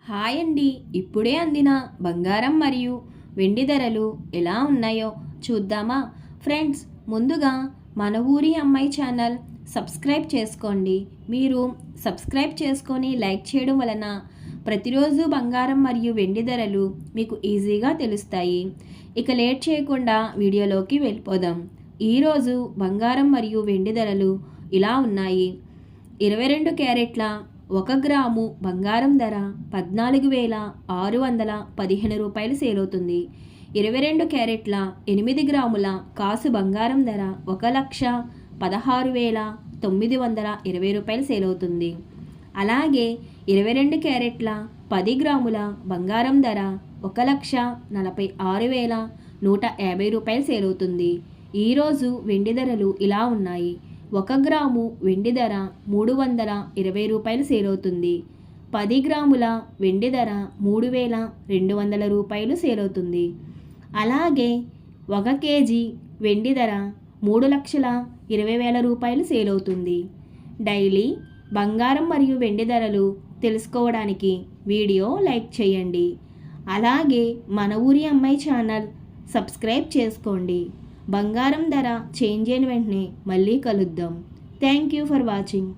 Hi అండి. ఇప్పుడే అందిన బంగారం మరియు వెండి ధరలు ఎలా ఉన్నాయో చూద్దామా? ఫ్రెండ్స్, ముందుగా మన ఊరి అమ్మాయి ఛానల్ సబ్స్క్రైబ్ చేసుకోండి. మీరు సబ్స్క్రైబ్ చేసుకొని లైక్ చేయడం వలన ప్రతిరోజు బంగారం మరియు వెండి ధరలు మీకు ఈజీగా తెలుస్తాయి. ఇక లేట్ చేయకుండా వీడియోలోకి వెళ్ళిపోదాం. ఈరోజు బంగారం మరియు వెండి ధరలు ఇలా ఉన్నాయి. 22 క్యారెట్ల 1 గ్రాము బంగారం ధర 14,615 రూపాయలు సేల్ అవుతుంది. 22 క్యారెట్ల 8 గ్రాముల కాసు బంగారం ధర 1,16,920 రూపాయలు సేల్ అవుతుంది. అలాగే 22 క్యారెట్ల 10 గ్రాముల బంగారం ధర 1,46,150 రూపాయలు సేల్ అవుతుంది. ఈరోజు వెండి ధరలు ఇలా ఉన్నాయి. 1 గ్రాము వెండి ధర 320 రూపాయలు సేల్ అవుతుంది. 10 గ్రాముల వెండి ధర 3,200 రూపాయలు సేల్ అవుతుంది. అలాగే 1 కేజీ వెండి ధర 3,20,000 రూపాయలు సేల్ అవుతుంది. డైలీ బంగారం మరియు వెండి ధరలు తెలుసుకోవడానికి వీడియో లైక్ చేయండి. అలాగే మన ఊరి అమ్మాయి ఛానల్ సబ్స్క్రైబ్ చేసుకోండి. బంగారం ధర చేంజ్ అయిన వెంటనే మళ్ళీ కలుద్దాం. Thank you for watching.